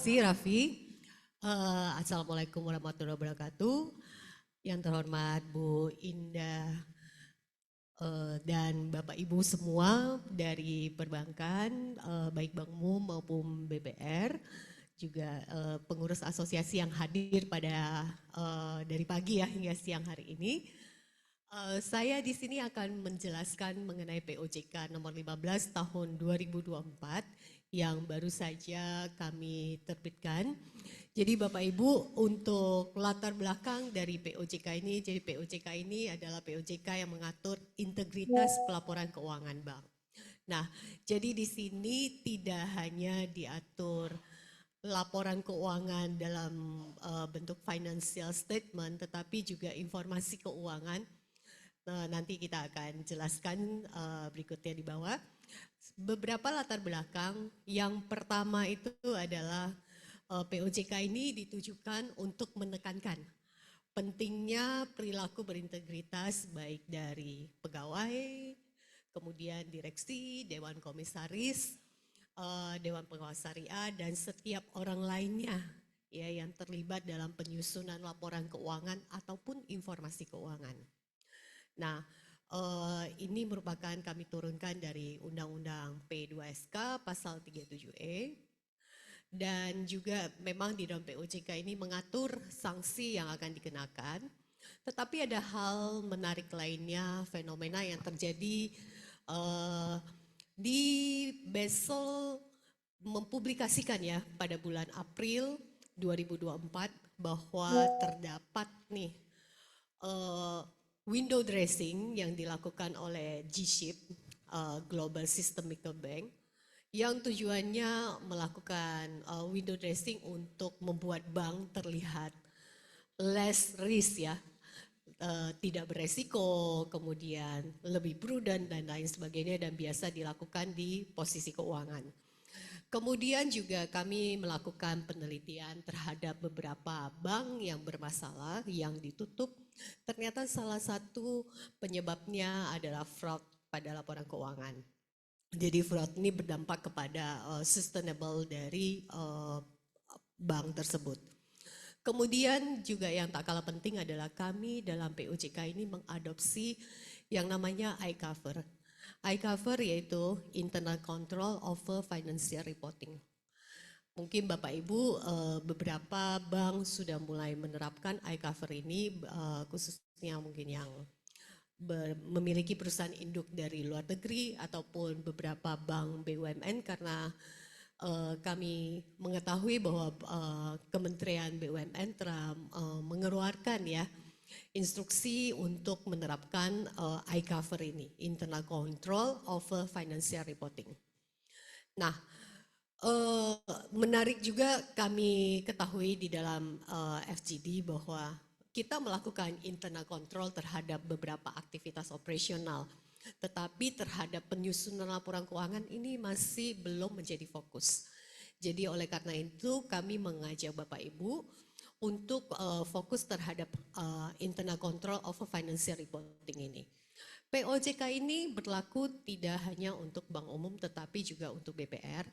kasih Raffi. Assalamualaikum warahmatullahi wabarakatuh. Yang terhormat Bu Indah dan Bapak Ibu semua dari perbankan, baik Bank Umum maupun BBR, juga pengurus asosiasi yang hadir pada dari pagi ya hingga siang hari ini. Saya di sini akan menjelaskan mengenai POJK nomor 15 tahun 2024 yang baru saja kami terbitkan. Jadi Bapak Ibu, untuk latar belakang dari POJK ini, jadi POJK ini adalah POJK yang mengatur integritas pelaporan keuangan bank. Nah, jadi di sini tidak hanya diatur laporan keuangan dalam bentuk financial statement, tetapi juga informasi keuangan. Nanti kita akan jelaskan berikutnya di bawah. Beberapa latar belakang, yang pertama itu adalah POJK ini ditujukan untuk menekankan pentingnya perilaku berintegritas baik dari pegawai, kemudian direksi, dewan komisaris, dewan pengawas syariah, dan setiap orang lainnya ya yang terlibat dalam penyusunan laporan keuangan ataupun informasi keuangan. Nah, ini merupakan kami turunkan dari Undang-Undang P2SK pasal 37E, dan juga memang di dalam POJK ini mengatur sanksi yang akan dikenakan. Tetapi ada hal menarik lainnya, fenomena yang terjadi di Basel mempublikasikan ya pada bulan April 2024 bahwa terdapat nih window dressing yang dilakukan oleh G-SHIP, Global Systemic Bank, yang tujuannya melakukan window dressing untuk membuat bank terlihat less risk ya, tidak beresiko, kemudian lebih prudent dan lain sebagainya, dan biasa dilakukan di posisi keuangan. Kemudian juga kami melakukan penelitian terhadap beberapa bank yang bermasalah, yang ditutup. Ternyata salah satu penyebabnya adalah fraud pada laporan keuangan. Jadi fraud ini berdampak kepada sustainable dari bank tersebut. Kemudian juga yang tak kalah penting adalah kami dalam POJK ini mengadopsi yang namanya iCover. iCover yaitu Internal Control over Financial Reporting. Mungkin Bapak Ibu beberapa bank sudah mulai menerapkan iCover ini, khususnya mungkin yang memiliki perusahaan induk dari luar negeri ataupun beberapa bank BUMN, karena kami mengetahui bahwa Kementerian BUMN telah mengeluarkan ya instruksi untuk menerapkan iCover ini, Internal Control over Financial Reporting. Nah, menarik juga kami ketahui di dalam FGD bahwa kita melakukan internal control terhadap beberapa aktivitas operasional, tetapi terhadap penyusunan laporan keuangan ini masih belum menjadi fokus. Jadi oleh karena itu kami mengajak Bapak Ibu untuk fokus terhadap internal control of financial reporting ini. POJK ini berlaku tidak hanya untuk Bank Umum tetapi juga untuk BPR.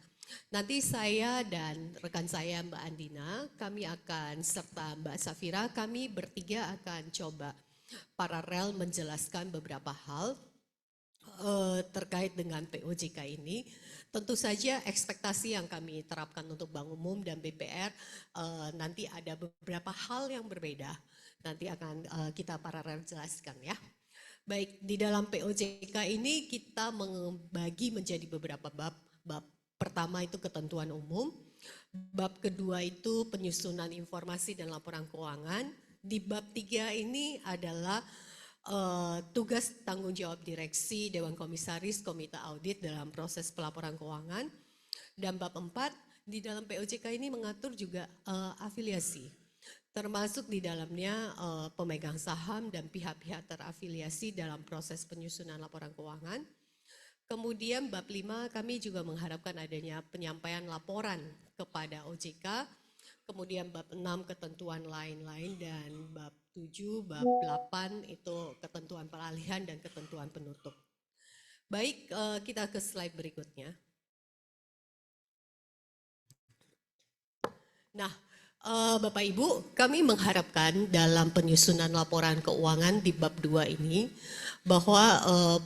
Nanti saya dan rekan saya Mbak Andina, kami akan serta Mbak Safira, kami bertiga akan coba paralel menjelaskan beberapa hal terkait dengan POJK ini. Tentu saja ekspektasi yang kami terapkan untuk Bank Umum dan BPR nanti ada beberapa hal yang berbeda. Nanti akan kita paralel jelaskan ya. Baik, di dalam POJK ini kita membagi menjadi beberapa bab. Bab pertama itu ketentuan umum. Bab kedua itu penyusunan informasi dan laporan keuangan. Di bab 3 ini adalah tugas tanggung jawab direksi, dewan komisaris, komite audit dalam proses pelaporan keuangan. Dan bab 4 di dalam POJK ini mengatur juga afiliasi, termasuk di dalamnya pemegang saham dan pihak-pihak terafiliasi dalam proses penyusunan laporan keuangan. Kemudian bab 5 kami juga mengharapkan adanya penyampaian laporan kepada OJK. Kemudian bab 6 ketentuan lain-lain, dan bab 7, bab 8 itu ketentuan peralihan dan ketentuan penutup. Baik, kita ke slide berikutnya. Nah, Bapak Ibu, kami mengharapkan dalam penyusunan laporan keuangan di bab 2 ini bahwa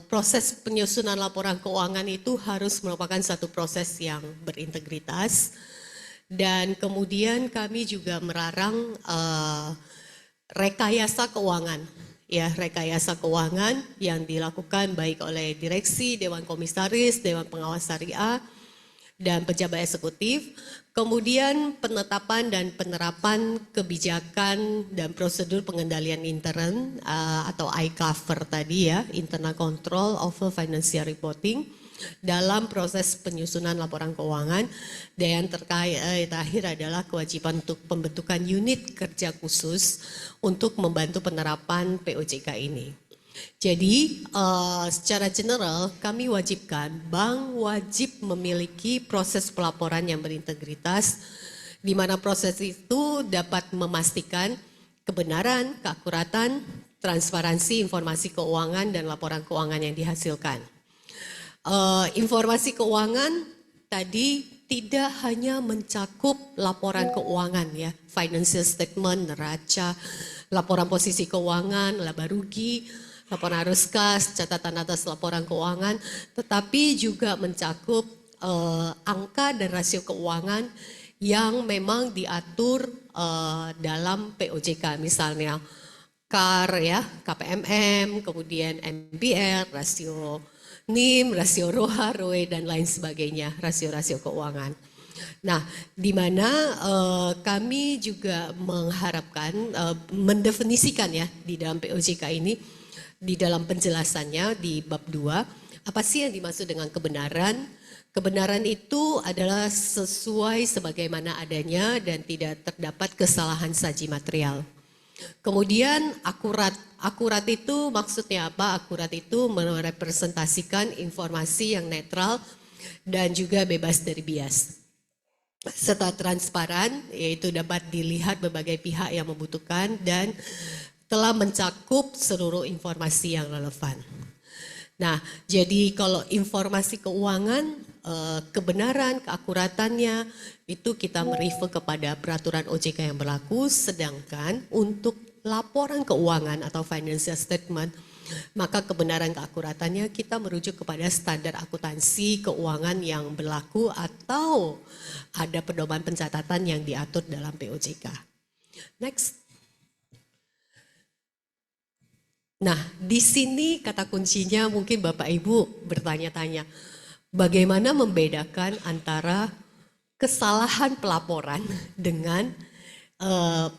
proses penyusunan laporan keuangan itu harus merupakan satu proses yang berintegritas, dan kemudian kami juga melarang rekayasa keuangan. Ya, rekayasa keuangan yang dilakukan baik oleh direksi, Dewan Komisaris, Dewan Pengawas Syariah, dan pejabat eksekutif, kemudian penetapan dan penerapan kebijakan dan prosedur pengendalian intern atau ICOFR tadi ya, Internal Control over Financial Reporting, dalam proses penyusunan laporan keuangan. Dan yang terakhir adalah kewajiban untuk pembentukan unit kerja khusus untuk membantu penerapan POJK ini. Jadi secara general kami wajibkan bank wajib memiliki proses pelaporan yang berintegritas, di mana proses itu dapat memastikan kebenaran, keakuratan, transparansi informasi keuangan dan laporan keuangan yang dihasilkan. Informasi keuangan tadi tidak hanya mencakup laporan keuangan ya, financial statement, neraca, laporan posisi keuangan, laba rugi, laporan arus kas, catatan atas laporan keuangan, tetapi juga mencakup angka dan rasio keuangan yang memang diatur dalam POJK, misalnya KAR ya, KPMM, kemudian MPR, rasio NIM, rasio ROA, ROE, dan lain sebagainya, rasio-rasio keuangan. Nah, di mana kami juga mengharapkan mendefinisikan ya di dalam POJK ini, di dalam penjelasannya di bab 2, apa sih yang dimaksud dengan kebenaran? Kebenaran itu adalah sesuai sebagaimana adanya dan tidak terdapat kesalahan saji material. Kemudian akurat. Akurat itu maksudnya apa? Akurat itu merepresentasikan informasi yang netral dan juga bebas dari bias. Serta transparan, yaitu dapat dilihat berbagai pihak yang membutuhkan dan telah mencakup seluruh informasi yang relevan. Nah, jadi kalau informasi keuangan, kebenaran, keakuratannya itu kita merefer kepada peraturan OJK yang berlaku, sedangkan untuk laporan keuangan atau financial statement, maka kebenaran keakuratannya kita merujuk kepada standar akuntansi keuangan yang berlaku atau ada pedoman pencatatan yang diatur dalam POJK. Next. Nah, di sini kata kuncinya mungkin Bapak Ibu bertanya-tanya, bagaimana membedakan antara kesalahan pelaporan dengan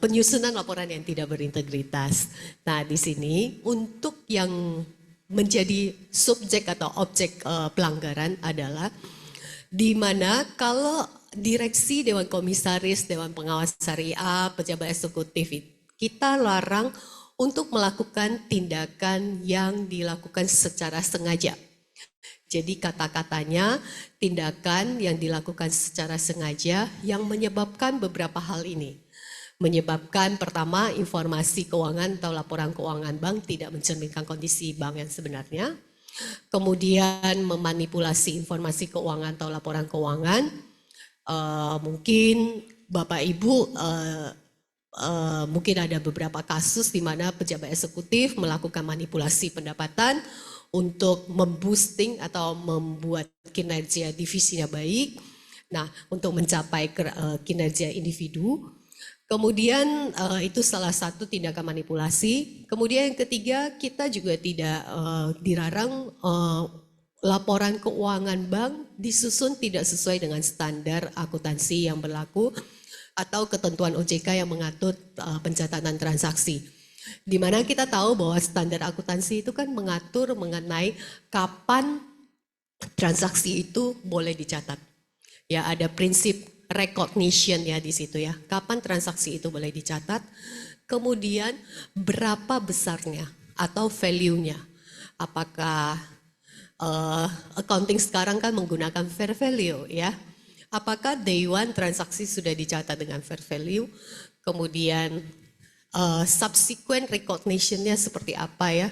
penyusunan laporan yang tidak berintegritas. Nah, di sini untuk yang menjadi subjek atau objek pelanggaran adalah di mana kalau direksi, Dewan Komisaris, Dewan Pengawas Syariah, pejabat eksekutif, kita larang untuk melakukan tindakan yang dilakukan secara sengaja. Jadi kata-katanya tindakan yang dilakukan secara sengaja yang menyebabkan beberapa hal ini. Menyebabkan pertama, informasi keuangan atau laporan keuangan bank tidak mencerminkan kondisi bank yang sebenarnya. Kemudian memanipulasi informasi keuangan atau laporan keuangan. Mungkin Bapak Ibu mungkin ada beberapa kasus di mana pejabat eksekutif melakukan manipulasi pendapatan untuk memboosting atau membuat kinerja divisinya baik. Nah, untuk mencapai kinerja individu. Kemudian itu salah satu tindakan manipulasi. Kemudian yang ketiga, kita juga tidak dilarang laporan keuangan bank disusun tidak sesuai dengan standar akuntansi yang berlaku atau ketentuan OJK yang mengatur pencatatan transaksi. Di mana kita tahu bahwa standar akuntansi itu kan mengatur mengenai kapan transaksi itu boleh dicatat. Ya, ada prinsip recognition ya di situ ya. Kapan transaksi itu boleh dicatat, kemudian berapa besarnya atau value-nya. Apakah accounting sekarang kan menggunakan fair value ya. Apakah day one transaksi sudah dicatat dengan fair value, kemudian subsequent recognition-nya seperti apa ya,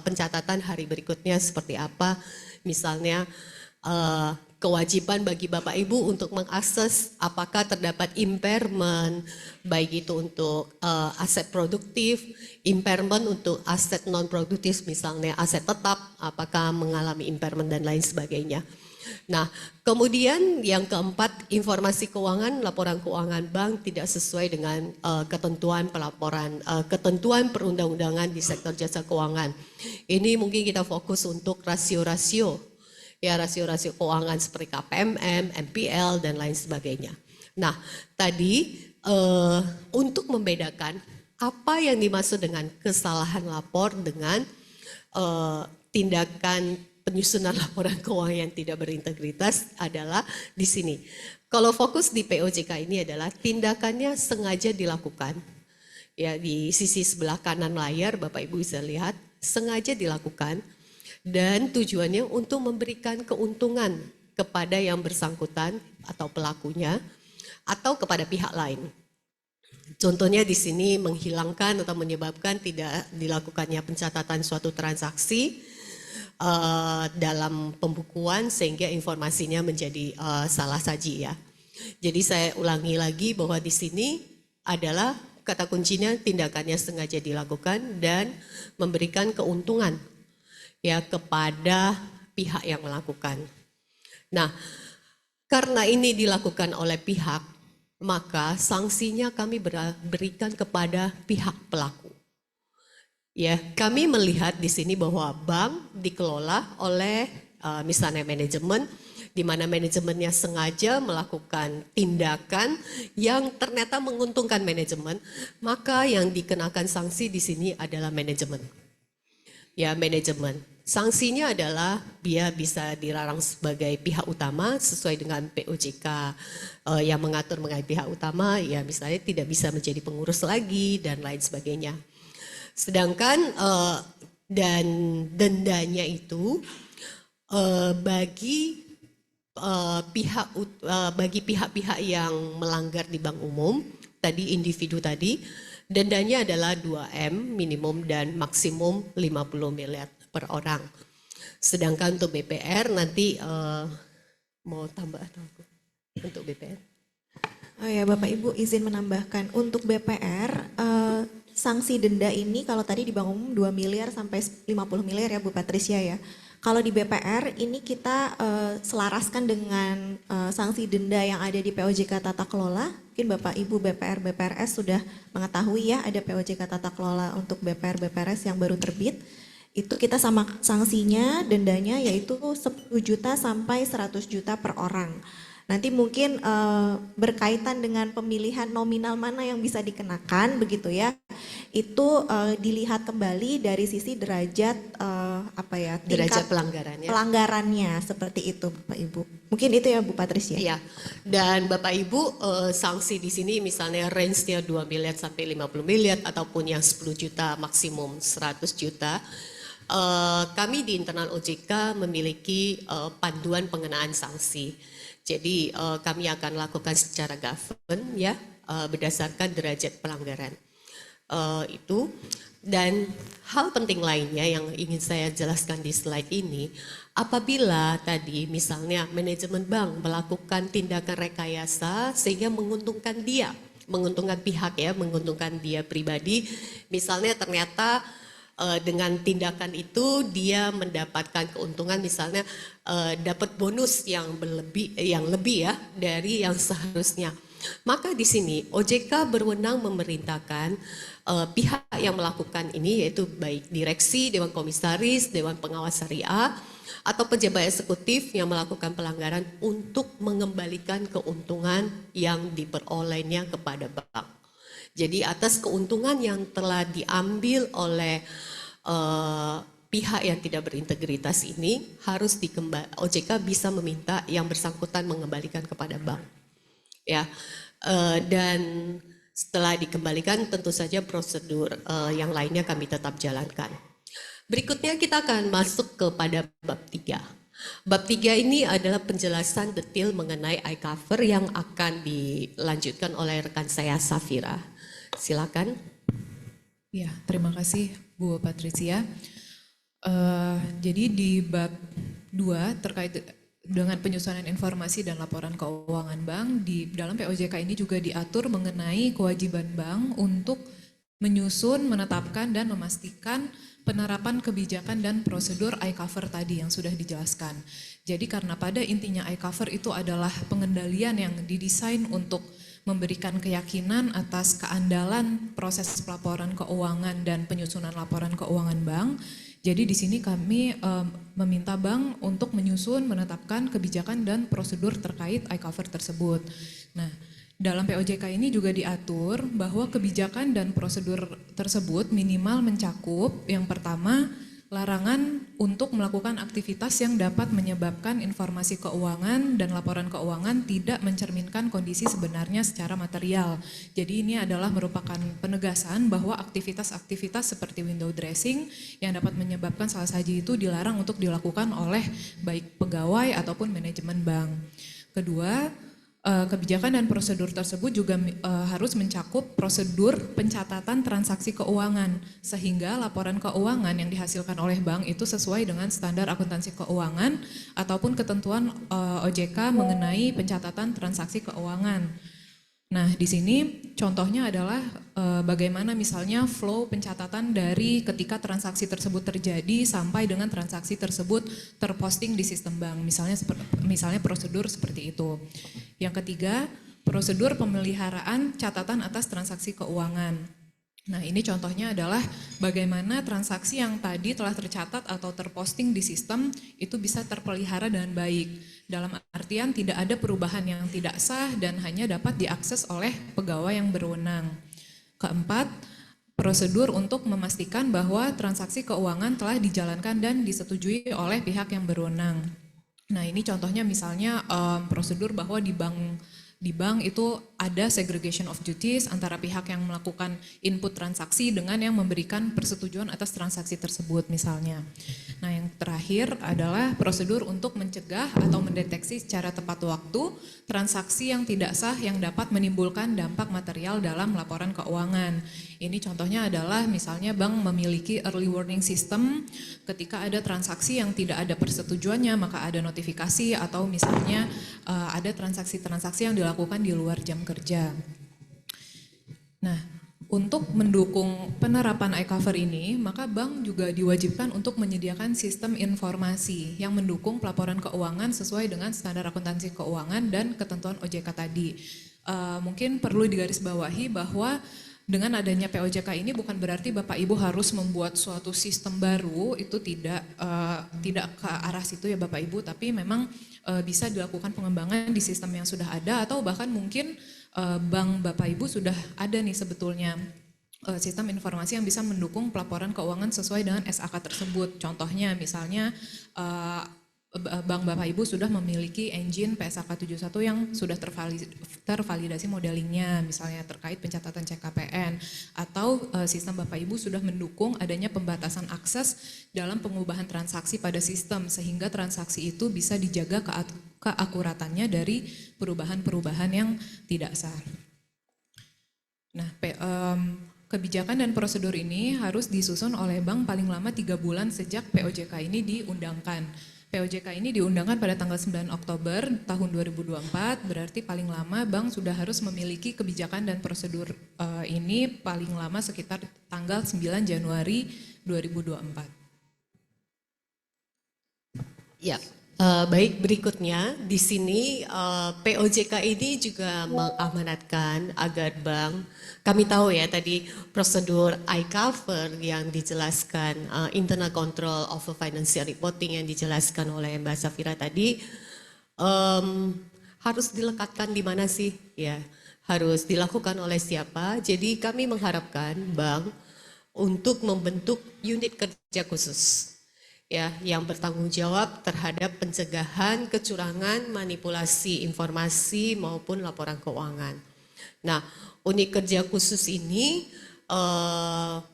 pencatatan hari berikutnya seperti apa, misalnya kewajiban bagi Bapak Ibu untuk mengakses apakah terdapat impairment, baik itu untuk aset produktif, impairment untuk aset non produktif, misalnya aset tetap, apakah mengalami impairment dan lain sebagainya. Nah, kemudian yang keempat, informasi keuangan, laporan keuangan bank tidak sesuai dengan ketentuan pelaporan, ketentuan perundang-undangan di sektor jasa keuangan. Ini mungkin kita fokus untuk rasio-rasio, ya rasio-rasio keuangan seperti KPMM, MPL, dan lain sebagainya. Nah, tadi untuk membedakan apa yang dimaksud dengan kesalahan lapor dengan tindakan penyusunan laporan keuangan yang tidak berintegritas adalah di sini. Kalau fokus di POJK ini adalah tindakannya sengaja dilakukan. Ya, di sisi sebelah kanan layar Bapak Ibu bisa lihat sengaja dilakukan dan tujuannya untuk memberikan keuntungan kepada yang bersangkutan atau pelakunya atau kepada pihak lain. Contohnya di sini menghilangkan atau menyebabkan tidak dilakukannya pencatatan suatu transaksi dalam pembukuan sehingga informasinya menjadi salah saji ya. Jadi saya ulangi lagi bahwa di sini adalah kata kuncinya tindakannya sengaja dilakukan dan memberikan keuntungan ya kepada pihak yang melakukan. Nah, karena ini dilakukan oleh pihak, maka sanksinya kami berikan kepada pihak pelaku. Ya, kami melihat di sini bahwa bank dikelola oleh misalnya manajemen, di mana manajemennya sengaja melakukan tindakan yang ternyata menguntungkan manajemen, maka yang dikenakan sanksi di sini adalah manajemen. Ya, manajemen. Sanksinya adalah dia bisa dilarang sebagai pihak utama sesuai dengan POJK yang mengatur mengenai pihak utama, ya misalnya tidak bisa menjadi pengurus lagi dan lain sebagainya. Sedangkan dan dendanya itu bagi pihak-pihak yang melanggar di bank umum, tadi individu tadi, dendanya adalah 2M minimum dan maksimum 50 miliar per orang. Sedangkan untuk BPR nanti mau tambah atau untuk BPR? Oh ya, Bapak Ibu izin menambahkan untuk BPR sanksi denda ini kalau tadi di bank umum 2 miliar sampai 50 miliar ya Bu Patricia ya. Kalau di BPR ini kita selaraskan dengan sanksi denda yang ada di POJK Tata Kelola. Mungkin Bapak Ibu BPR BPRS sudah mengetahui ya ada POJK Tata Kelola untuk BPR BPRS yang baru terbit. Itu kita sama sanksinya dendanya yaitu 10 juta sampai 100 juta per orang. Nanti mungkin berkaitan dengan pemilihan nominal mana yang bisa dikenakan begitu ya. Itu dilihat kembali dari sisi derajat derajat pelanggarannya. Pelanggarannya seperti itu Bapak Ibu. Mungkin itu ya Bu Patricia. Iya. Dan Bapak Ibu sanksi di sini misalnya range-nya 2 miliar sampai 50 miliar ataupun yang 10 juta maksimum 100 juta. Kami di internal OJK memiliki panduan pengenaan sanksi. Jadi kami akan lakukan secara govern ya berdasarkan derajat pelanggaran itu. Dan hal penting lainnya yang ingin saya jelaskan di slide ini, apabila tadi misalnya manajemen bank melakukan tindakan rekayasa sehingga menguntungkan dia, menguntungkan pihak ya, menguntungkan dia pribadi, misalnya ternyata dengan tindakan itu dia mendapatkan keuntungan misalnya dapat bonus yang lebih ya dari yang seharusnya. Maka di sini OJK berwenang memerintahkan pihak yang melakukan ini yaitu baik direksi, dewan komisaris, dewan pengawas syariah atau pejabat eksekutif yang melakukan pelanggaran untuk mengembalikan keuntungan yang diperolehnya kepada bank. Jadi atas keuntungan yang telah diambil oleh pihak yang tidak berintegritas ini harus OJK bisa meminta yang bersangkutan mengembalikan kepada bank. Ya, dan setelah dikembalikan tentu saja prosedur yang lainnya kami tetap jalankan. Berikutnya kita akan masuk kepada bab 3. Bab 3 ini adalah penjelasan detail mengenai iCover yang akan dilanjutkan oleh rekan saya Safira. Silakan. Ya, terima kasih Bu Patricia. Jadi di bab 2 terkait dengan penyusunan informasi dan laporan keuangan bank, di dalam POJK ini juga diatur mengenai kewajiban bank untuk menyusun, menetapkan, dan memastikan penerapan kebijakan dan prosedur iCover tadi yang sudah dijelaskan. Jadi karena pada intinya iCover itu adalah pengendalian yang didesain untuk memberikan keyakinan atas keandalan proses pelaporan keuangan dan penyusunan laporan keuangan bank. Jadi di sini kami meminta bank untuk menyusun, menetapkan kebijakan dan prosedur terkait iCover tersebut. Nah, dalam POJK ini juga diatur bahwa kebijakan dan prosedur tersebut minimal mencakup yang pertama, larangan untuk melakukan aktivitas yang dapat menyebabkan informasi keuangan dan laporan keuangan tidak mencerminkan kondisi sebenarnya secara material. Jadi ini adalah merupakan penegasan bahwa aktivitas-aktivitas seperti window dressing yang dapat menyebabkan salah saji itu dilarang untuk dilakukan oleh baik pegawai ataupun manajemen bank. Kedua, kebijakan dan prosedur tersebut juga harus mencakup prosedur pencatatan transaksi keuangan sehingga laporan keuangan yang dihasilkan oleh bank itu sesuai dengan standar akuntansi keuangan ataupun ketentuan OJK mengenai pencatatan transaksi keuangan. Nah, di sini contohnya adalah bagaimana misalnya flow pencatatan dari ketika transaksi tersebut terjadi sampai dengan transaksi tersebut terposting di sistem bank. Misalnya prosedur seperti itu. Yang ketiga, prosedur pemeliharaan catatan atas transaksi keuangan. Nah, ini contohnya adalah bagaimana transaksi yang tadi telah tercatat atau terposting di sistem itu bisa terpelihara dengan baik. Dalam artian tidak ada perubahan yang tidak sah dan hanya dapat diakses oleh pegawai yang berwenang. Keempat, prosedur untuk memastikan bahwa transaksi keuangan telah dijalankan dan disetujui oleh pihak yang berwenang. Nah, ini contohnya misalnya prosedur bahwa di bank itu ada segregation of duties antara pihak yang melakukan input transaksi dengan yang memberikan persetujuan atas transaksi tersebut misalnya. Nah, yang terakhir adalah prosedur untuk mencegah atau mendeteksi secara tepat waktu transaksi yang tidak sah yang dapat menimbulkan dampak material dalam laporan keuangan. Ini contohnya adalah misalnya bank memiliki early warning system ketika ada transaksi yang tidak ada persetujuannya maka ada notifikasi atau misalnya ada transaksi-transaksi yang dilakukan di luar jam kerja. Nah, untuk mendukung penerapan iCover ini, maka bank juga diwajibkan untuk menyediakan sistem informasi yang mendukung pelaporan keuangan sesuai dengan standar akuntansi keuangan dan ketentuan OJK tadi. Mungkin perlu digarisbawahi bahwa dengan adanya POJK ini bukan berarti Bapak Ibu harus membuat suatu sistem baru, itu tidak ke arah situ ya Bapak Ibu, tapi memang bisa dilakukan pengembangan di sistem yang sudah ada atau bahkan mungkin bank Bapak Ibu sudah ada nih sebetulnya sistem informasi yang bisa mendukung pelaporan keuangan sesuai dengan SAK tersebut. Contohnya misalnya bank Bapak Ibu sudah memiliki engine PSAK 71 yang sudah tervalidasi modelingnya, misalnya terkait pencatatan CKPN, atau sistem Bapak Ibu sudah mendukung adanya pembatasan akses dalam pengubahan transaksi pada sistem, sehingga transaksi itu bisa dijaga keakuratannya dari perubahan-perubahan yang tidak sah. Nah, kebijakan dan prosedur ini harus disusun oleh bank paling lama 3 bulan sejak POJK ini diundangkan. POJK ini diundangkan pada tanggal 9 Oktober tahun 2024, berarti paling lama bank sudah harus memiliki kebijakan dan prosedur ini paling lama sekitar tanggal 9 Januari 2024. Ya, baik, berikutnya di sini POJK ini juga mengamanatkan agar bank, kami tahu ya tadi prosedur iCover yang dijelaskan, internal control of financial reporting yang dijelaskan oleh Mbak Safira tadi, harus dilekatkan di mana sih? Ya, harus dilakukan oleh siapa? Jadi kami mengharapkan bank untuk membentuk unit kerja khusus, ya, yang bertanggung jawab terhadap pencegahan kecurangan, manipulasi informasi maupun laporan keuangan. Nah, unit kerja khusus ini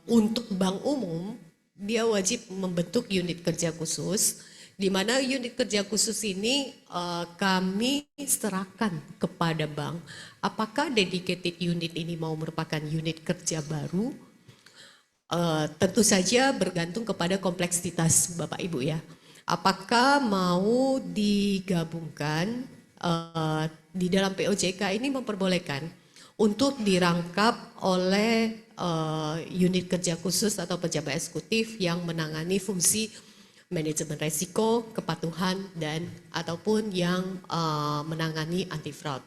untuk bank umum dia wajib membentuk unit kerja khusus, di mana unit kerja khusus ini kami serahkan kepada bank. Apakah dedicated unit ini mau merupakan unit kerja baru? Tentu saja bergantung kepada kompleksitas Bapak Ibu ya. apakah mau digabungkan di dalam POJK ini memperbolehkan untuk dirangkap oleh unit kerja khusus atau pejabat eksekutif yang menangani fungsi manajemen resiko, kepatuhan, dan ataupun yang menangani anti fraud.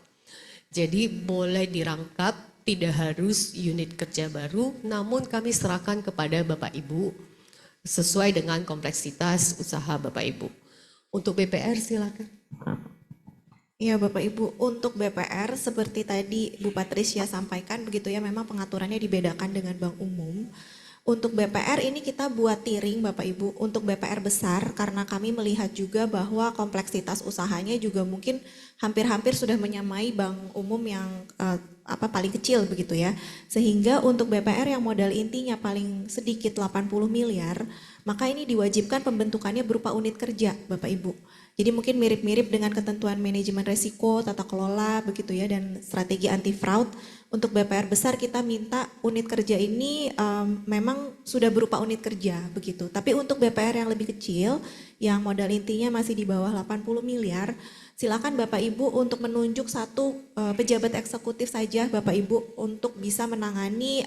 Jadi boleh dirangkap, tidak harus unit kerja baru, namun kami serahkan kepada Bapak Ibu sesuai dengan kompleksitas usaha Bapak Ibu. Untuk BPR silakan. Iya Bapak Ibu, untuk BPR seperti tadi Bu Patricia sampaikan begitu ya, memang pengaturannya dibedakan dengan bank umum. Untuk BPR ini kita buat tiring Bapak Ibu, untuk BPR besar karena kami melihat juga bahwa kompleksitas usahanya juga mungkin hampir-hampir sudah menyamai bank umum yang paling kecil begitu ya. Sehingga untuk BPR yang modal intinya paling sedikit 80 miliar, maka ini diwajibkan pembentukannya berupa unit kerja Bapak Ibu. Jadi mungkin mirip-mirip dengan ketentuan manajemen resiko, tata kelola begitu ya, dan strategi anti fraud. Untuk BPR besar kita minta unit kerja ini memang sudah berupa unit kerja begitu. Tapi untuk BPR yang lebih kecil, yang modal intinya masih di bawah 80 miliar, silakan Bapak Ibu untuk menunjuk satu pejabat eksekutif saja Bapak Ibu untuk bisa menangani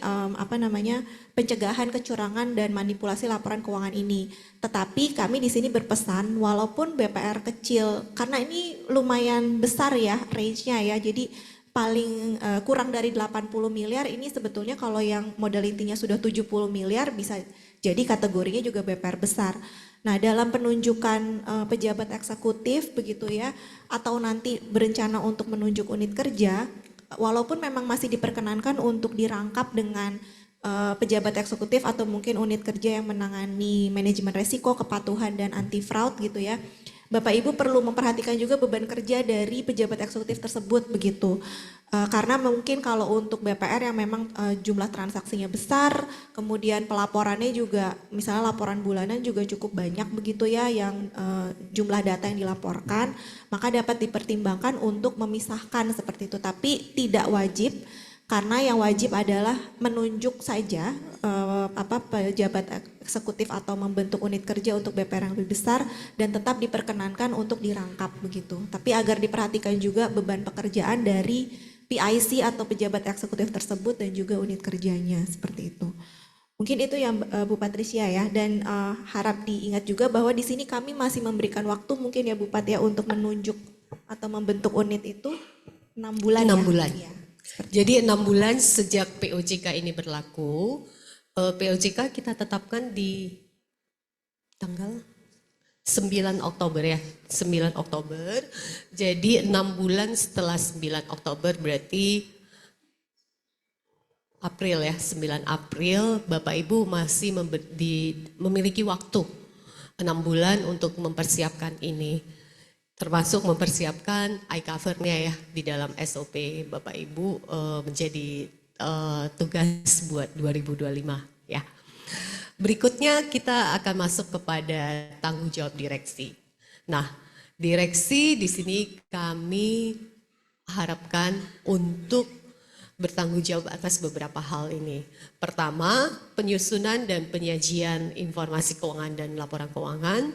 pencegahan kecurangan dan manipulasi laporan keuangan ini. Tetapi kami di sini berpesan walaupun BPR kecil karena ini lumayan besar ya range-nya ya. Jadi paling kurang dari 80 miliar ini sebetulnya kalau yang modal intinya sudah 70 miliar bisa jadi kategorinya juga BPR besar. Nah, dalam penunjukan pejabat eksekutif begitu ya, atau nanti berencana untuk menunjuk unit kerja, walaupun memang masih diperkenankan untuk dirangkap dengan pejabat eksekutif atau mungkin unit kerja yang menangani manajemen resiko, kepatuhan dan anti fraud gitu ya. Bapak Ibu perlu memperhatikan juga beban kerja dari pejabat eksekutif tersebut begitu. Karena mungkin kalau untuk BPR yang memang jumlah transaksinya besar, kemudian pelaporannya juga misalnya laporan bulanan juga cukup banyak begitu ya yang jumlah data yang dilaporkan, maka dapat dipertimbangkan untuk memisahkan seperti itu. Tapi tidak wajib, karena yang wajib adalah menunjuk saja pejabat eksekutif atau membentuk unit kerja untuk BPR yang lebih besar dan tetap diperkenankan untuk dirangkap begitu. Tapi agar diperhatikan juga beban pekerjaan dari PIC atau pejabat eksekutif tersebut dan juga unit kerjanya seperti itu. Mungkin itu yang Bu Patricia ya, dan harap diingat juga bahwa di sini kami masih memberikan waktu mungkin ya Bu Pat ya untuk menunjuk atau membentuk unit itu 6 bulan. 6 ya? bulan. Ya. Jadi 6 bulan sejak POJK ini berlaku, POJK kita tetapkan di tanggal 9 Oktober ya, 9 Oktober. Jadi 6 bulan setelah 9 Oktober berarti April ya, 9 April Bapak Ibu masih memiliki waktu 6 bulan untuk mempersiapkan ini. Termasuk mempersiapkan iCover-nya ya di dalam SOP Bapak Ibu menjadi tugas buat 2025 ya. Berikutnya kita akan masuk kepada tanggung jawab direksi. Nah, direksi di sini kami harapkan untuk bertanggung jawab atas beberapa hal ini. Pertama, penyusunan dan penyajian informasi keuangan dan laporan keuangan,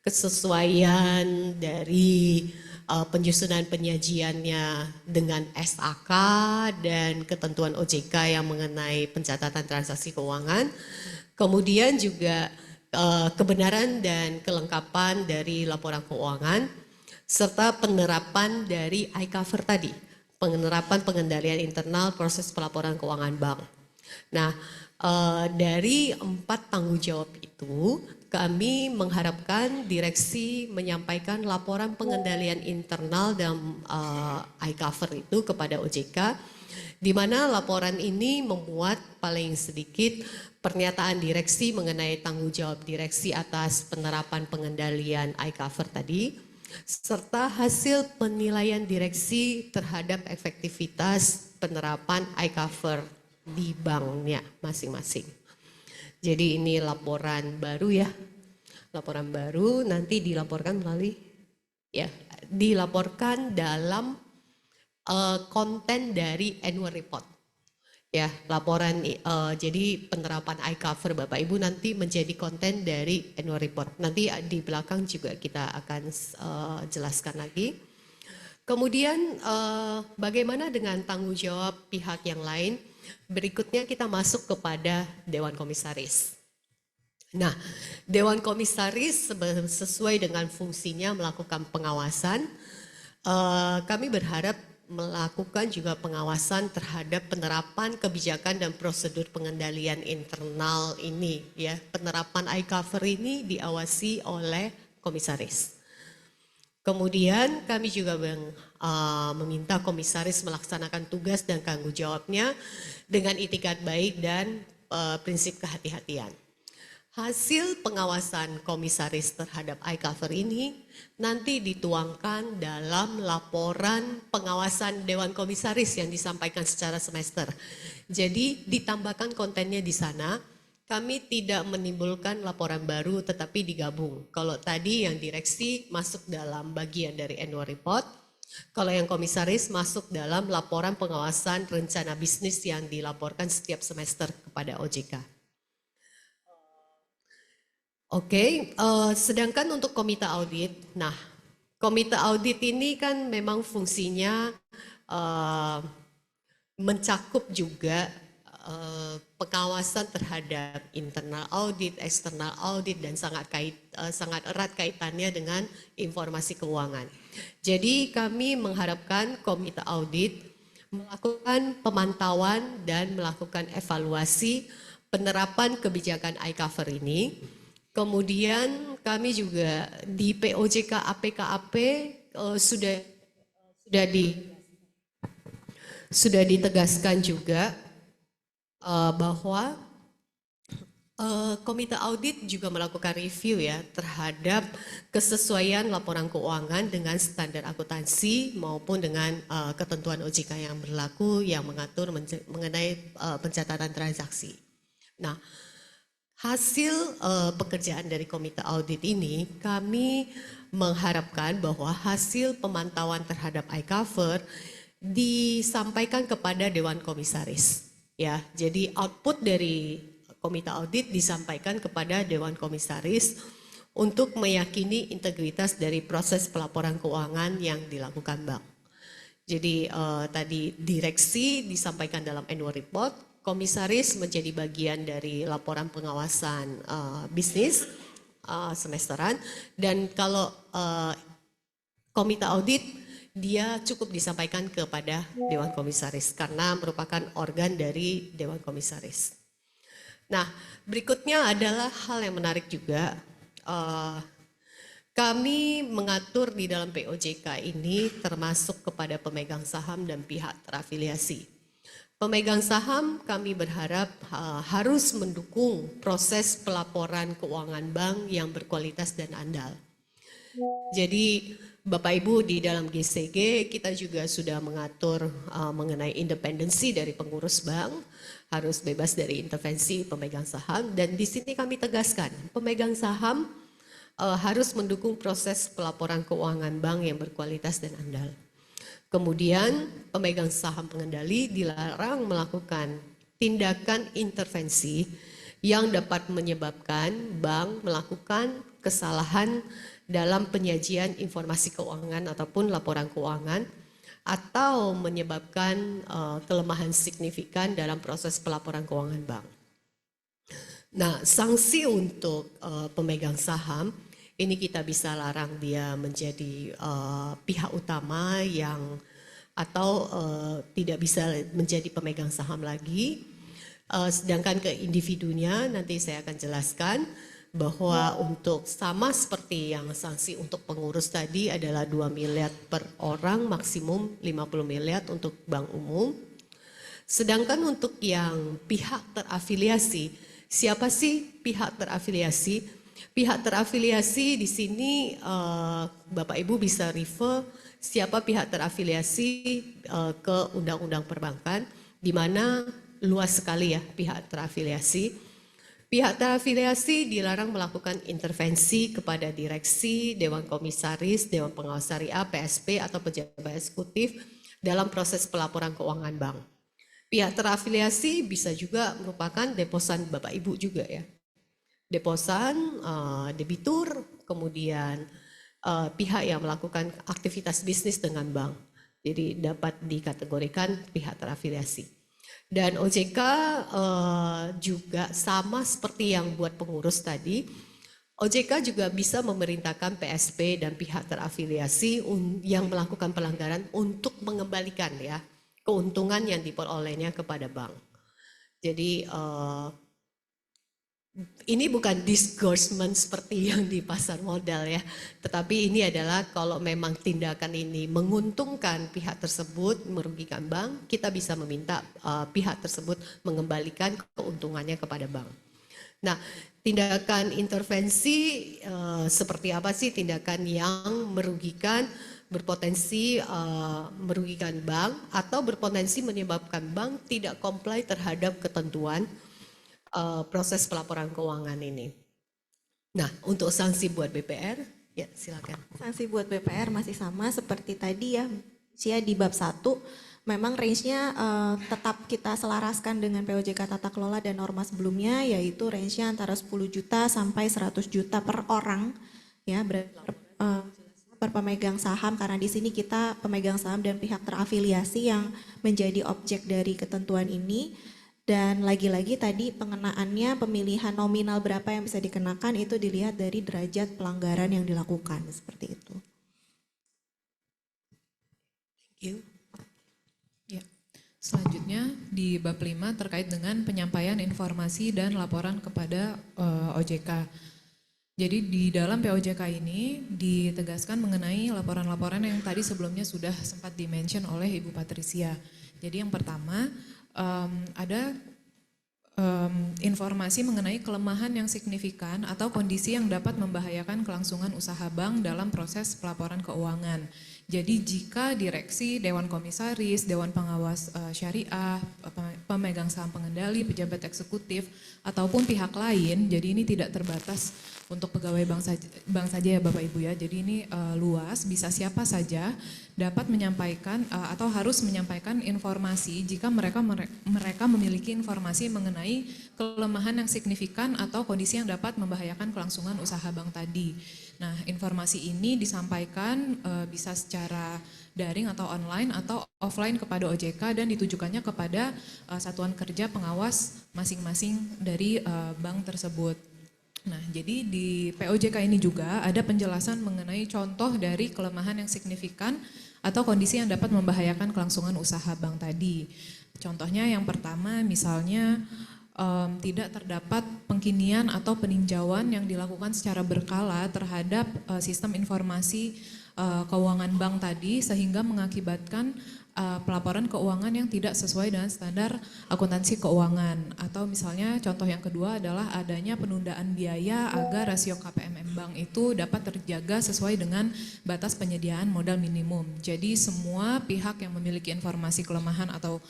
kesesuaian dari penyusunan penyajiannya dengan SAK dan ketentuan OJK yang mengenai pencatatan transaksi keuangan. Kemudian juga kebenaran dan kelengkapan dari laporan keuangan serta penerapan dari iCover tadi, penerapan pengendalian internal proses pelaporan keuangan bank. Nah, dari 4 tanggung jawab itu kami mengharapkan direksi menyampaikan laporan pengendalian internal dalam iCover itu kepada OJK, di mana laporan ini memuat paling sedikit pernyataan direksi mengenai tanggung jawab direksi atas penerapan pengendalian iCover tadi, serta hasil penilaian direksi terhadap efektivitas penerapan iCover di banknya masing-masing. Jadi ini laporan baru ya, laporan baru nanti dilaporkan melalui ya, dilaporkan dalam konten dari annual report. ya laporan. Jadi penerapan iCover Bapak Ibu nanti menjadi konten dari annual report. Nanti di belakang juga kita akan jelaskan lagi. Kemudian bagaimana dengan tanggung jawab pihak yang lain? Berikutnya kita masuk kepada Dewan Komisaris. Nah, Dewan Komisaris sesuai dengan fungsinya melakukan pengawasan. Kami berharap melakukan juga pengawasan terhadap penerapan kebijakan dan prosedur pengendalian internal ini, ya. Penerapan iCover ini diawasi oleh komisaris. Kemudian kami juga meminta komisaris melaksanakan tugas dan tanggung jawabnya dengan itikat baik dan prinsip kehati-hatian. Hasil pengawasan komisaris terhadap iCover ini nanti dituangkan dalam laporan pengawasan Dewan Komisaris yang disampaikan secara semester. Jadi ditambahkan kontennya di sana, kami tidak menimbulkan laporan baru tetapi digabung. Kalau tadi yang direksi masuk dalam bagian dari annual report, kalau yang komisaris masuk dalam laporan pengawasan rencana bisnis yang dilaporkan setiap semester kepada OJK. Oke, sedangkan untuk komite audit, nah komite audit ini kan memang fungsinya mencakup juga pengawasan terhadap internal audit, eksternal audit dan sangat erat kaitannya dengan informasi keuangan. Jadi kami mengharapkan komite audit melakukan pemantauan dan melakukan evaluasi penerapan kebijakan iCover ini. Kemudian kami juga di POJK APKAP sudah ditegaskan juga bahwa komite audit juga melakukan review ya terhadap kesesuaian laporan keuangan dengan standar akuntansi maupun dengan ketentuan OJK yang berlaku yang mengatur mengenai pencatatan transaksi. Nah, hasil pekerjaan dari komite audit ini kami mengharapkan bahwa hasil pemantauan terhadap iCover disampaikan kepada Dewan Komisaris. Ya, jadi output dari komite audit disampaikan kepada Dewan Komisaris untuk meyakini integritas dari proses pelaporan keuangan yang dilakukan bank. Jadi tadi direksi disampaikan dalam annual report. Komisaris menjadi bagian dari laporan pengawasan bisnis semesteran dan kalau komite audit dia cukup disampaikan kepada Dewan Komisaris karena merupakan organ dari Dewan Komisaris. Nah, berikutnya adalah hal yang menarik juga. Kami mengatur di dalam POJK ini termasuk kepada pemegang saham dan pihak terafiliasi. Pemegang saham kami berharap harus mendukung proses pelaporan keuangan bank yang berkualitas dan andal. Jadi Bapak Ibu di dalam GCG kita juga sudah mengatur mengenai independensi dari pengurus bank, harus bebas dari intervensi pemegang saham dan di sini kami tegaskan pemegang saham harus mendukung proses pelaporan keuangan bank yang berkualitas dan andal. Kemudian pemegang saham pengendali dilarang melakukan tindakan intervensi yang dapat menyebabkan bank melakukan kesalahan dalam penyajian informasi keuangan ataupun laporan keuangan atau menyebabkan kelemahan signifikan dalam proses pelaporan keuangan bank. Nah, sanksi untuk pemegang saham ini kita bisa larang dia menjadi pihak utama yang atau tidak bisa menjadi pemegang saham lagi. Sedangkan ke individunya nanti saya akan jelaskan bahwa untuk sama seperti yang sanksi untuk pengurus tadi adalah 2 miliar per orang maksimum 50 miliar untuk bank umum. Sedangkan untuk yang pihak terafiliasi, siapa sih pihak terafiliasi? Pihak terafiliasi di sini Bapak Ibu bisa refer siapa pihak terafiliasi ke Undang-Undang Perbankan di mana luas sekali ya pihak terafiliasi. Pihak terafiliasi dilarang melakukan intervensi kepada direksi, Dewan Komisaris, Dewan Pengawas Syariah, PSP atau pejabat eksekutif dalam proses pelaporan keuangan bank. Pihak terafiliasi bisa juga merupakan deposan Bapak Ibu juga ya. Deposan, debitur, kemudian pihak yang melakukan aktivitas bisnis dengan bank. Jadi dapat dikategorikan pihak terafiliasi. Dan OJK juga sama seperti yang buat pengurus tadi, OJK juga bisa memerintahkan PSP dan pihak terafiliasi yang melakukan pelanggaran untuk mengembalikan ya keuntungan yang diperolehnya kepada bank. Jadi ini bukan disbursement seperti yang di pasar modal ya, tetapi ini adalah kalau memang tindakan ini menguntungkan pihak tersebut, merugikan bank, kita bisa meminta pihak tersebut mengembalikan keuntungannya kepada bank. Nah, tindakan intervensi seperti apa sih tindakan yang merugikan, berpotensi merugikan bank atau berpotensi menyebabkan bank tidak comply terhadap ketentuan proses pelaporan keuangan ini. Nah, untuk sanksi buat BPR, ya silakan. Sanksi buat BPR masih sama seperti tadi ya, Cia di bab 1, memang range-nya tetap kita selaraskan dengan POJK tata kelola dan norma sebelumnya, yaitu range-nya antara 10 juta sampai 100 juta per orang, ya per pemegang saham, karena di sini kita pemegang saham dan pihak terafiliasi yang menjadi objek dari ketentuan ini. Dan lagi-lagi tadi pengenaannya pemilihan nominal berapa yang bisa dikenakan itu dilihat dari derajat pelanggaran yang dilakukan, seperti itu. Thank you. Ya. Selanjutnya di bab 5 terkait dengan penyampaian informasi dan laporan kepada OJK. Jadi di dalam POJK ini ditegaskan mengenai laporan-laporan yang tadi sebelumnya sudah sempat di-mention oleh Ibu Patricia. Jadi yang pertama ada informasi mengenai kelemahan yang signifikan atau kondisi yang dapat membahayakan kelangsungan usaha bank dalam proses pelaporan keuangan. Jadi jika direksi, dewan komisaris, dewan pengawas syariah, pemegang saham pengendali, pejabat eksekutif, ataupun pihak lain, jadi ini tidak terbatas untuk pegawai bank saja ya Bapak Ibu ya, jadi ini luas, bisa siapa saja dapat menyampaikan atau harus menyampaikan informasi jika mereka memiliki informasi mengenai kelemahan yang signifikan atau kondisi yang dapat membahayakan kelangsungan usaha bank tadi. Nah, informasi ini disampaikan bisa secara daring atau online atau offline kepada OJK dan ditujukannya kepada satuan kerja pengawas masing-masing dari bank tersebut. Nah, jadi di POJK ini juga ada penjelasan mengenai contoh dari kelemahan yang signifikan atau kondisi yang dapat membahayakan kelangsungan usaha bank tadi. Contohnya yang pertama misalnya tidak terdapat pengkinian atau peninjauan yang dilakukan secara berkala terhadap sistem informasi keuangan bank tadi sehingga mengakibatkan pelaporan keuangan yang tidak sesuai dengan standar akuntansi keuangan. Atau misalnya contoh yang kedua adalah adanya penundaan biaya agar rasio KPMM bank itu dapat terjaga sesuai dengan batas penyediaan modal minimum. Jadi semua pihak yang memiliki informasi kelemahan atau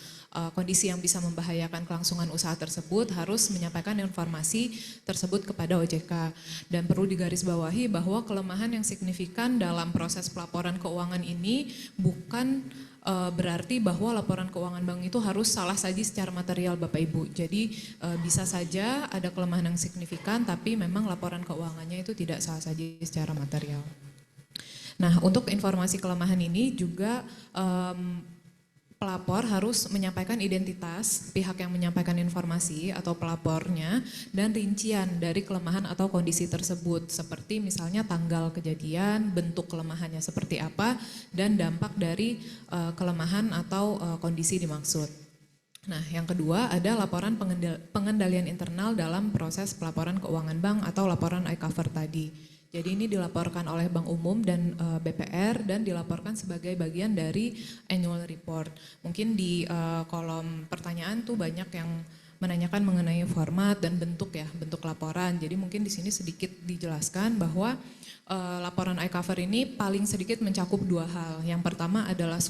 kondisi yang bisa membahayakan kelangsungan usaha tersebut harus menyampaikan informasi tersebut kepada OJK. Dan perlu digarisbawahi bahwa kelemahan yang signifikan dalam proses pelaporan keuangan ini bukan berarti bahwa laporan keuangan bank itu harus salah saji secara material Bapak Ibu. Jadi bisa saja ada kelemahan yang signifikan tapi memang laporan keuangannya itu tidak salah saji secara material. Nah, untuk informasi kelemahan ini juga pelapor harus menyampaikan identitas pihak yang menyampaikan informasi atau pelapornya dan rincian dari kelemahan atau kondisi tersebut seperti misalnya tanggal kejadian, bentuk kelemahannya seperti apa, dan dampak dari kelemahan atau kondisi dimaksud. Nah, yang kedua ada laporan pengendalian internal dalam proses pelaporan keuangan bank atau laporan iCover tadi. Jadi ini dilaporkan oleh Bank Umum dan BPR dan dilaporkan sebagai bagian dari annual report. Mungkin di kolom pertanyaan tuh banyak yang menanyakan mengenai format dan bentuk ya, bentuk laporan. Jadi mungkin di sini sedikit dijelaskan bahwa laporan iCover ini paling sedikit mencakup dua hal. Yang pertama adalah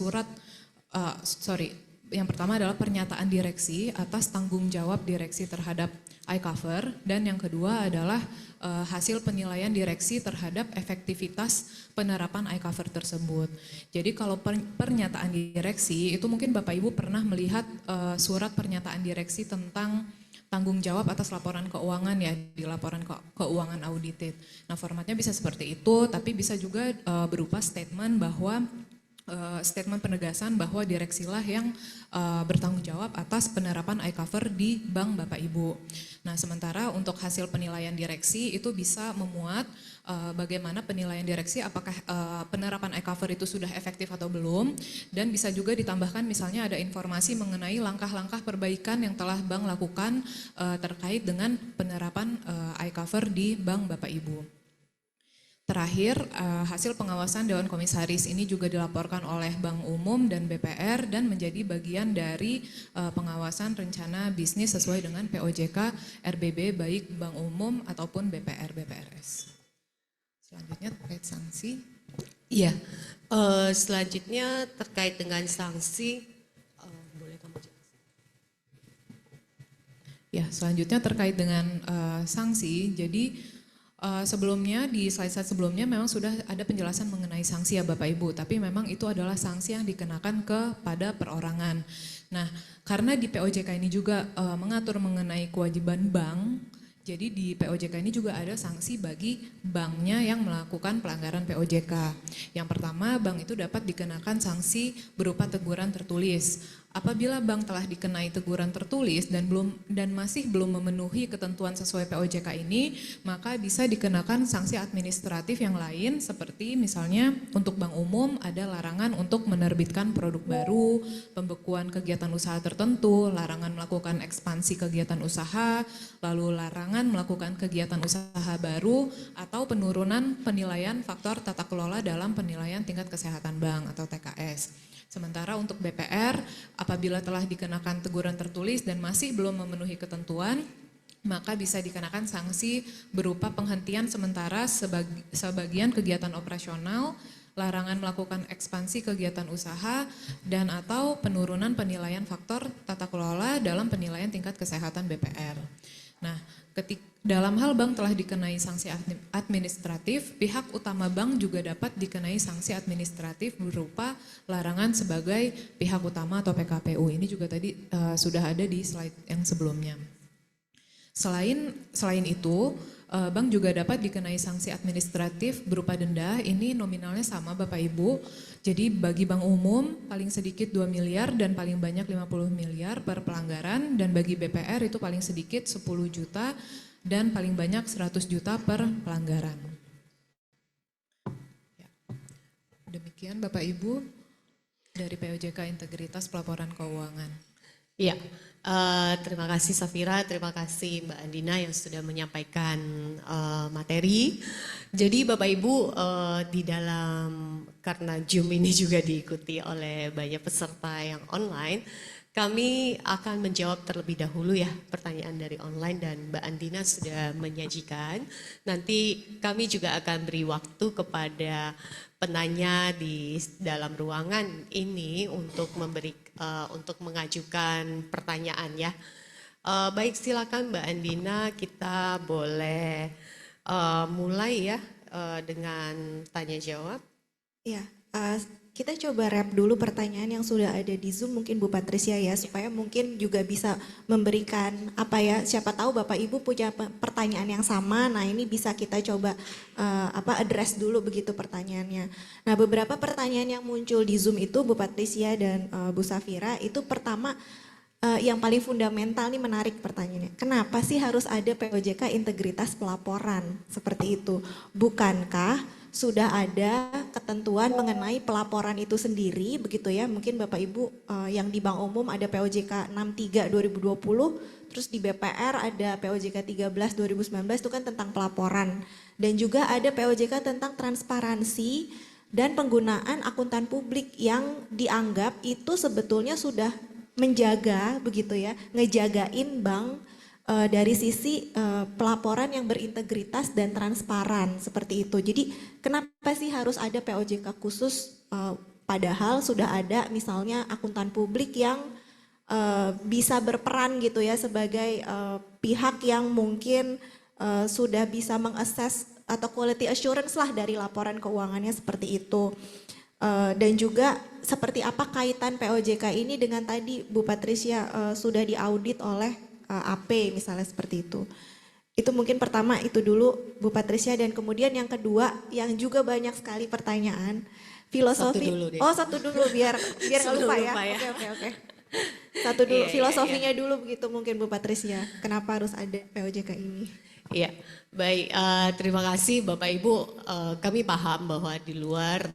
Yang pertama adalah pernyataan direksi atas tanggung jawab direksi terhadap iCover, dan yang kedua adalah hasil penilaian direksi terhadap efektivitas penerapan iCover tersebut. Jadi kalau pernyataan direksi itu mungkin Bapak Ibu pernah melihat surat pernyataan direksi tentang tanggung jawab atas laporan keuangan ya, di laporan keuangan audited. Nah, formatnya bisa seperti itu, tapi bisa juga berupa statement bahwa statement penegasan bahwa direksilah yang bertanggung jawab atas penerapan iCover di bank Bapak Ibu. Nah, sementara untuk hasil penilaian direksi itu bisa memuat bagaimana penilaian direksi apakah penerapan iCover itu sudah efektif atau belum, dan bisa juga ditambahkan misalnya ada informasi mengenai langkah-langkah perbaikan yang telah bank lakukan terkait dengan penerapan iCover di bank Bapak Ibu. Terakhir, hasil pengawasan Dewan Komisaris ini juga dilaporkan oleh Bank Umum dan BPR dan menjadi bagian dari pengawasan rencana bisnis sesuai dengan POJK RBB baik Bank Umum ataupun BPR BPRS. Selanjutnya terkait sanksi. Iya, selanjutnya terkait dengan sanksi, boleh kamu jelaskan? Ya, selanjutnya terkait dengan sanksi. Jadi sebelumnya di slide-slide sebelumnya memang sudah ada penjelasan mengenai sanksi ya Bapak Ibu, tapi memang itu adalah sanksi yang dikenakan kepada perorangan. Nah, karena di POJK ini juga mengatur mengenai kewajiban bank, jadi di POJK ini juga ada sanksi bagi banknya yang melakukan pelanggaran POJK. Yang pertama, bank itu dapat dikenakan sanksi berupa teguran tertulis. Apabila bank telah dikenai teguran tertulis dan masih belum memenuhi ketentuan sesuai POJK ini, maka bisa dikenakan sanksi administratif yang lain seperti misalnya untuk bank umum ada larangan untuk menerbitkan produk baru, pembekuan kegiatan usaha tertentu, larangan melakukan ekspansi kegiatan usaha, lalu larangan melakukan kegiatan usaha baru, atau penurunan penilaian faktor tata kelola dalam penilaian tingkat kesehatan bank atau TKS. Sementara untuk BPR, apabila telah dikenakan teguran tertulis dan masih belum memenuhi ketentuan, maka bisa dikenakan sanksi berupa penghentian sementara sebagian kegiatan operasional, larangan melakukan ekspansi kegiatan usaha, dan atau penurunan penilaian faktor tata kelola dalam penilaian tingkat kesehatan BPR. Nah, dalam hal bank telah dikenai sanksi administratif, pihak utama bank juga dapat dikenai sanksi administratif berupa larangan sebagai pihak utama atau PKPU. Ini juga tadi sudah ada di slide yang sebelumnya. Selain itu, bank juga dapat dikenai sanksi administratif berupa denda. Ini nominalnya sama Bapak Ibu. Jadi bagi bank umum paling sedikit 2 miliar dan paling banyak 50 miliar per pelanggaran, dan bagi BPR itu paling sedikit 10 juta dan paling banyak 100 juta per pelanggaran. Ya. Demikian Bapak Ibu dari POJK Integritas Pelaporan Keuangan. Iya, terima kasih Safira, terima kasih Mbak Andina yang sudah menyampaikan materi. Jadi Bapak Ibu di dalam, karena Zoom ini juga diikuti oleh banyak peserta yang online, kami akan menjawab terlebih dahulu ya pertanyaan dari online, dan Mbak Andina sudah menyajikan. Nanti kami juga akan beri waktu kepada penanya di dalam ruangan ini untuk untuk mengajukan pertanyaan ya. Baik, silakan Mbak Andina, kita boleh mulai ya dengan tanya jawab. Ya, kita coba wrap dulu pertanyaan yang sudah ada di Zoom mungkin Bu Patricia ya, supaya mungkin juga bisa memberikan apa ya, siapa tahu Bapak Ibu punya pertanyaan yang sama. Nah, ini bisa kita coba address dulu begitu pertanyaannya. Nah, beberapa pertanyaan yang muncul di Zoom itu Bu Patricia dan Bu Safira, itu pertama yang paling fundamental nih, menarik pertanyaannya. Kenapa sih harus ada POJK integritas pelaporan seperti itu? Bukankah sudah ada ketentuan mengenai pelaporan itu sendiri begitu ya? Mungkin Bapak Ibu yang di Bank Umum ada POJK 63 2020, terus di BPR ada POJK 13 2019 itu kan tentang pelaporan. Dan juga ada POJK tentang transparansi dan penggunaan akuntan publik yang dianggap itu sebetulnya sudah menjaga begitu ya, ngejagain bank dari sisi pelaporan yang berintegritas dan transparan seperti itu. Jadi kenapa sih harus ada POJK khusus padahal sudah ada misalnya akuntan publik yang bisa berperan gitu ya sebagai pihak yang mungkin sudah bisa mengakses atau quality assurance lah dari laporan keuangannya seperti itu. Dan juga seperti apa kaitan POJK ini dengan tadi Bu Patricia sudah diaudit oleh AP misalnya seperti itu. Itu mungkin pertama itu dulu Bu Patricia, dan kemudian yang kedua yang juga banyak sekali pertanyaan filosofi. Satu dulu deh. Oh satu dulu biar nggak Sebelum lupa ya. lupa ya. Oke. Satu dulu Iya, filosofinya dulu begitu mungkin Bu Patricia. Kenapa harus ada POJK ini? Iya, baik. Terima kasih Bapak Ibu. Kami paham bahwa di luar